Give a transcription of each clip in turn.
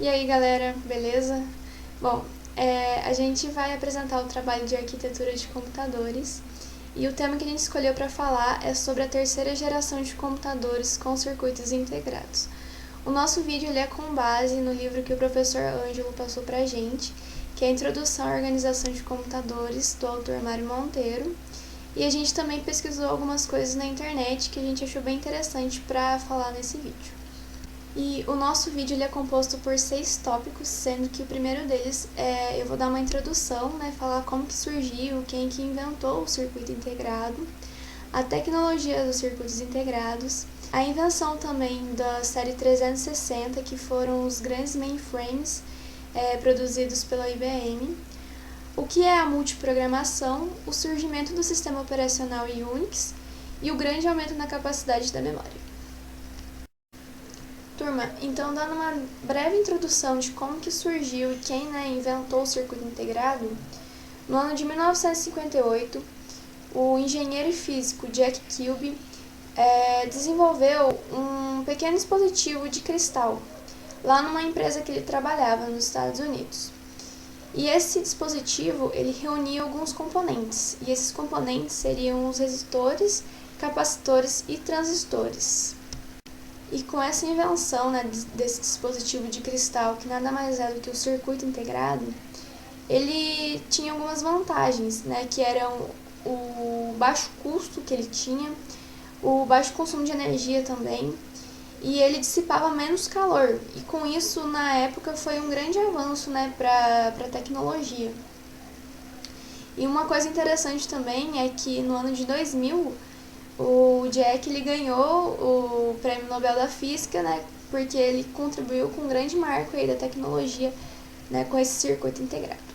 E aí galera, beleza? Bom, a gente vai apresentar o trabalho de arquitetura de computadores e o tema que a gente escolheu para falar é sobre a terceira geração de computadores com circuitos integrados. O nosso vídeo ele é com base no livro que o professor Ângelo passou pra gente, que é a Introdução à Organização de Computadores, do autor Mário Monteiro, e a gente também pesquisou algumas coisas na internet que a gente achou bem interessante para falar nesse vídeo. E o nosso vídeo ele é composto por 6 tópicos, sendo que o primeiro deles eu vou dar uma introdução, falar como que surgiu, quem que inventou o circuito integrado, a tecnologia dos circuitos integrados, a invenção também da série 360, que foram os grandes mainframes produzidos pela IBM, o que é a multiprogramação, o surgimento do sistema operacional Unix e o grande aumento na capacidade da memória. Turma, então dando uma breve introdução de como que surgiu e quem inventou o circuito integrado, no ano de 1958, o engenheiro e físico Jack Kilby desenvolveu um pequeno dispositivo de cristal lá numa empresa que ele trabalhava nos Estados Unidos. E esse dispositivo ele reunia alguns componentes, e esses componentes seriam os resistores, capacitores e transistores. E com essa invenção desse dispositivo de cristal, que nada mais é do que o circuito integrado, ele tinha algumas vantagens, que eram o baixo custo que ele tinha, o baixo consumo de energia também, e ele dissipava menos calor. E com isso, na época, foi um grande avanço para a tecnologia. E uma coisa interessante também é que no ano de 2000, o Jack ele ganhou o Prêmio Nobel da Física, porque ele contribuiu com um grande marco aí da tecnologia, com esse circuito integrado.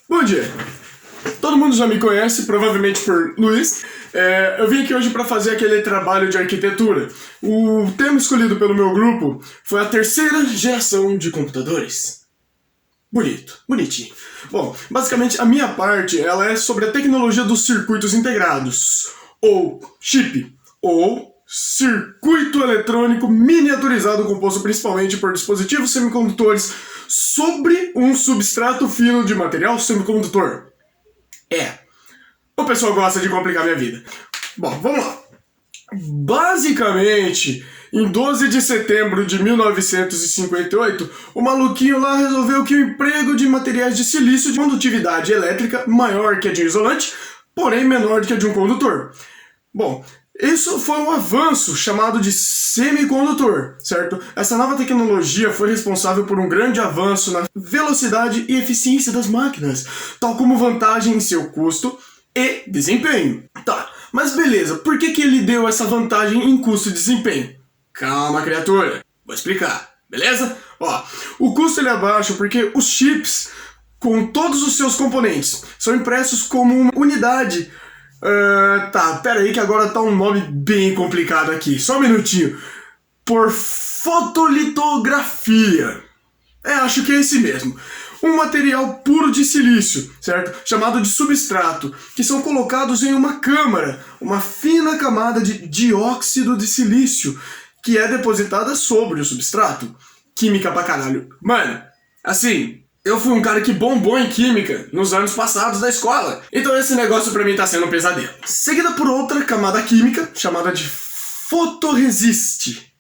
Bom dia! Todo mundo já me conhece, provavelmente por Luiz. Eu vim aqui hoje para fazer aquele trabalho de arquitetura. O tema escolhido pelo meu grupo foi a terceira geração de computadores. Bonito, bonitinho. Bom, basicamente a minha parte ela é sobre a tecnologia dos circuitos integrados, ou chip, ou circuito eletrônico miniaturizado composto principalmente por dispositivos semicondutores sobre um substrato fino de material semicondutor. O pessoal gosta de complicar minha vida. Bom, vamos lá. Basicamente, em 12 de setembro de 1958, o maluquinho lá resolveu que o emprego de materiais de silício de condutividade elétrica maior que a de um isolante, porém menor do que a de um condutor. Bom, isso foi um avanço chamado de semicondutor, certo? Essa nova tecnologia foi responsável por um grande avanço na velocidade e eficiência das máquinas, tal como vantagem em seu custo e desempenho. Tá, mas beleza, por que ele deu essa vantagem em custo e desempenho? Calma, criatura, vou explicar, beleza? O custo ele é baixo porque os chips, com todos os seus componentes, são impressos como uma unidade. Pera aí que agora tá um nome bem complicado aqui, só um minutinho. Por fotolitografia. Acho que é esse mesmo. Um material puro de silício, certo? Chamado de substrato, que são colocados em uma câmara, uma fina camada de dióxido de silício, que é depositada sobre o substrato. Química pra caralho. Mano, assim, eu fui um cara que bombou em química nos anos passados da escola, então esse negócio pra mim tá sendo um pesadelo. Seguida por outra camada química, chamada de fotoresiste.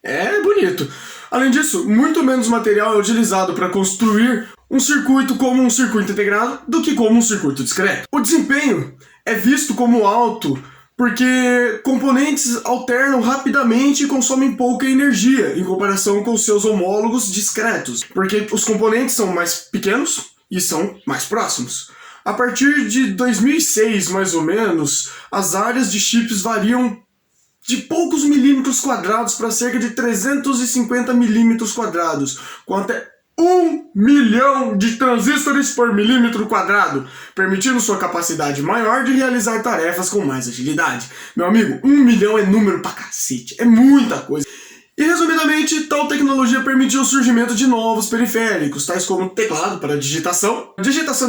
É bonito. Além disso, muito menos material é utilizado para construir um circuito como um circuito integrado do que como um circuito discreto. O desempenho é visto como alto porque componentes alternam rapidamente e consomem pouca energia em comparação com seus homólogos discretos, porque os componentes são mais pequenos e são mais próximos. A partir de 2006, mais ou menos, as áreas de chips variam de poucos milímetros quadrados para cerca de 350 milímetros quadrados, com até 1 milhão de transistores por milímetro quadrado, permitindo sua capacidade maior de realizar tarefas com mais agilidade. Meu amigo, 1 milhão é número pra cacete, é muita coisa. E resumidamente, tal tecnologia permitiu o surgimento de novos periféricos, tais como teclado para digitação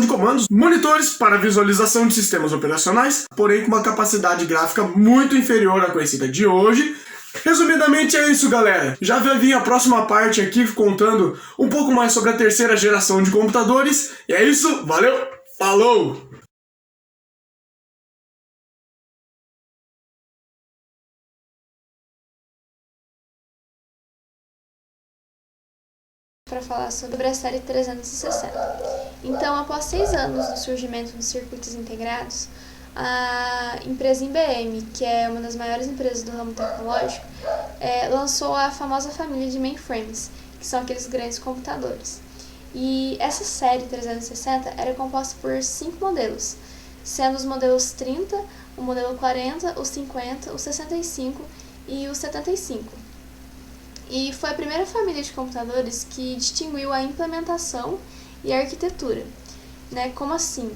de comandos, monitores para visualização de sistemas operacionais, porém com uma capacidade gráfica muito inferior à conhecida de hoje. Resumidamente é isso, galera. Já vai vir a próxima parte aqui contando um pouco mais sobre a terceira geração de computadores. E é isso, valeu, falou! Para falar sobre a série 360. Então, após 6 anos do surgimento dos circuitos integrados, a empresa IBM, que é uma das maiores empresas do ramo tecnológico, lançou a famosa família de mainframes, que são aqueles grandes computadores. E essa série 360 era composta por 5 modelos, sendo os modelos 30, o modelo 40, o 50, o 65 e o 75. E foi a primeira família de computadores que distinguiu a implementação e a arquitetura. Né? Como assim?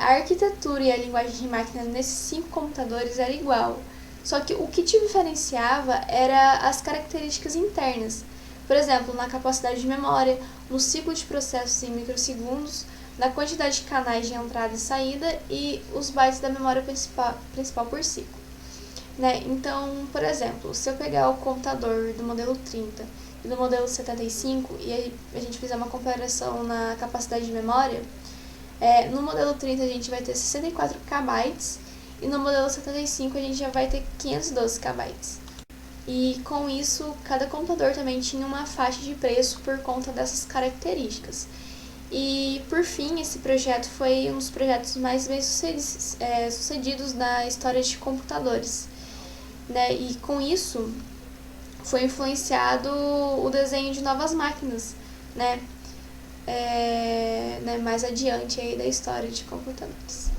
A arquitetura e a linguagem de máquina nesses 5 computadores era igual, só que o que te diferenciava era as características internas. Por exemplo, na capacidade de memória, no ciclo de processos em microsegundos, na quantidade de canais de entrada e saída e os bytes da memória principal por ciclo. Né? Então, por exemplo, se eu pegar o computador do modelo 30 e do modelo 75 e a gente fizer uma comparação na capacidade de memória, no modelo 30 a gente vai ter 64 KB e no modelo 75 a gente já vai ter 512 KB. E com isso, cada computador também tinha uma faixa de preço por conta dessas características. E, por fim, esse projeto foi um dos projetos mais bem sucedidos na história de computadores. Né? E com isso foi influenciado o desenho de novas máquinas, né? Mais adiante aí da história de computadores.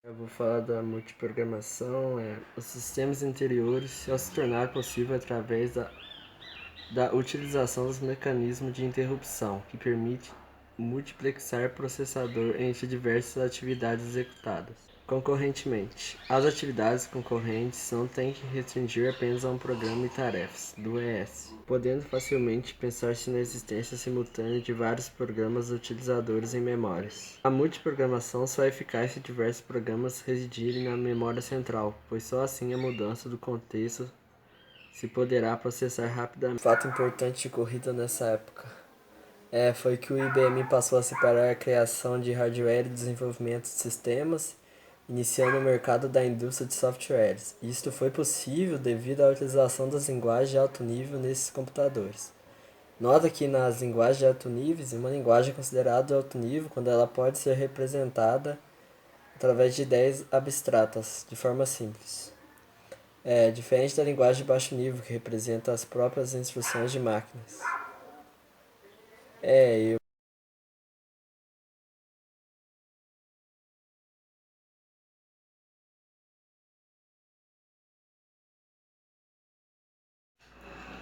Eu vou falar da multiprogramação, os sistemas interiores só se tornar possível através da utilização dos mecanismos de interrupção, que permite multiplexar processador entre diversas atividades executadas concorrentemente. As atividades concorrentes não têm que restringir apenas a um programa e tarefas do ES, podendo facilmente pensar-se na existência simultânea de vários programas utilizadores em memórias. A multiprogramação só é eficaz se diversos programas residirem na memória central, pois só assim a mudança do contexto se poderá processar rapidamente. Fato importante de corrida nessa época foi que o IBM passou a separar a criação de hardware e desenvolvimento de sistemas, iniciando o mercado da indústria de softwares. Isto foi possível devido à utilização das linguagens de alto nível nesses computadores. Nota que nas linguagens de alto nível, uma linguagem é considerada de alto nível quando ela pode ser representada através de ideias abstratas, de forma simples. Diferente da linguagem de baixo nível, que representa as próprias instruções de máquinas.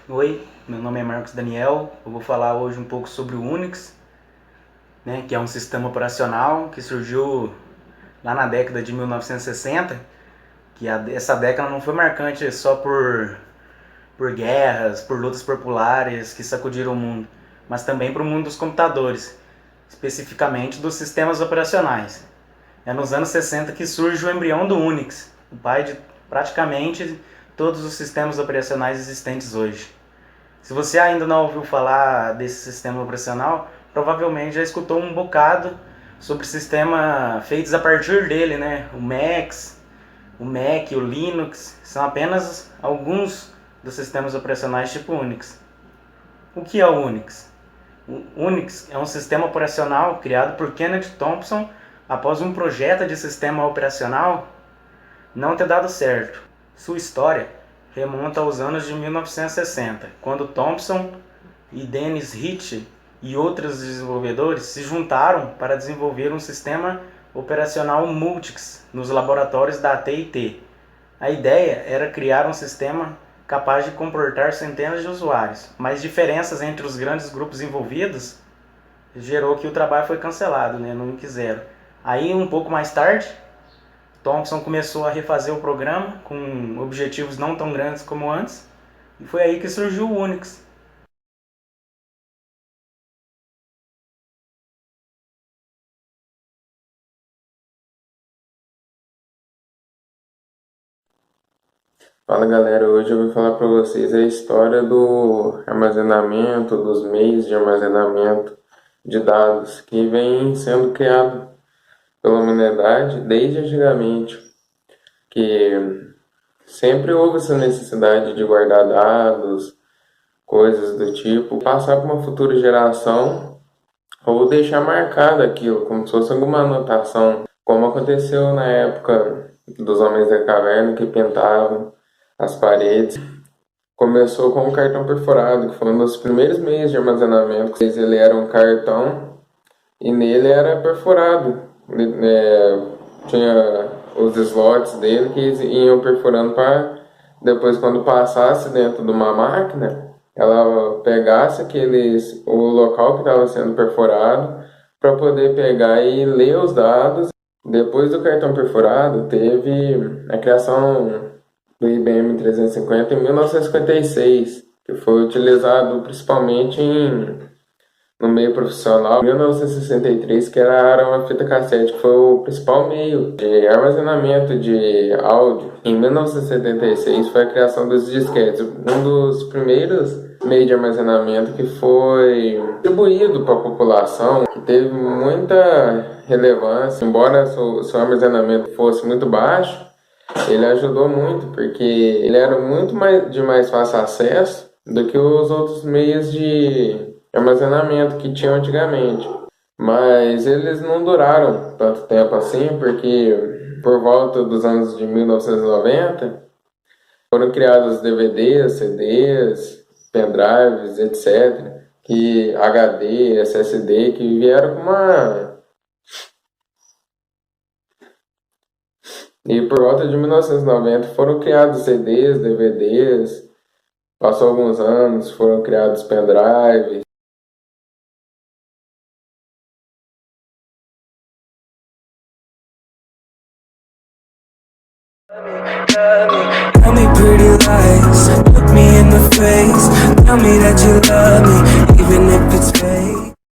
Oi, meu nome é Marcos Daniel, eu vou falar hoje um pouco sobre o Unix, né, que é um sistema operacional que surgiu lá na década de 1960, que essa década não foi marcante só por guerras, por lutas populares que sacudiram o mundo, mas também para o mundo dos computadores, especificamente dos sistemas operacionais. É nos anos 60 que surge o embrião do Unix, o pai de praticamente todos os sistemas operacionais existentes hoje. Se você ainda não ouviu falar desse sistema operacional, provavelmente já escutou um bocado sobre sistemas feitos a partir dele, né? O Mac, o Linux, são apenas alguns dos sistemas operacionais tipo Unix. O que é o Unix? O Unix é um sistema operacional criado por Kenneth Thompson após um projeto de sistema operacional não ter dado certo. Sua história remonta aos anos de 1960, quando Thompson e Dennis Ritchie e outros desenvolvedores se juntaram para desenvolver um sistema operacional Multics nos laboratórios da AT&T. A ideia era criar um sistema capaz de comportar centenas de usuários, mas diferenças entre os grandes grupos envolvidos gerou que o trabalho foi cancelado, né, no INC 0. Aí, um pouco mais tarde, Thomson começou a refazer o programa com objetivos não tão grandes como antes, e foi aí que surgiu o Unix. Fala galera, hoje eu vou falar para vocês a história do armazenamento, dos meios de armazenamento de dados que vem sendo criado pela humanidade desde antigamente, que sempre houve essa necessidade de guardar dados, coisas do tipo, passar para uma futura geração ou deixar marcado aquilo, como se fosse alguma anotação, como aconteceu na época dos homens da caverna que pintavam as paredes. Começou com um cartão perfurado, que foi um dos primeiros meios de armazenamento. Ele era um cartão e nele era perfurado. Tinha os slots dele que iam perfurando para depois, quando passasse dentro de uma máquina, ela pegasse o local que estava sendo perfurado para poder pegar e ler os dados. Depois do cartão perfurado, teve a criação do IBM 350 em 1956, que foi utilizado principalmente no meio profissional. Em 1963, que era uma fita cassete, que foi o principal meio de armazenamento de áudio. Em 1976 foi a criação dos disquetes, um dos primeiros meios de armazenamento que foi distribuído para a população, que teve muita relevância. Embora seu armazenamento fosse muito baixo, ele ajudou muito, porque ele era de mais fácil acesso do que os outros meios de armazenamento que tinham antigamente. Mas eles não duraram tanto tempo assim, porque por volta dos anos de 1990 foram criados DVDs, CDs, pendrives, etc., HD, SSD, que vieram com uma... E por volta de 1990 foram criados CDs, DVDs, passou alguns anos, foram criados pendrives. Tell me pretty lies, look me in the face, tell me that you love me, even if it's fake.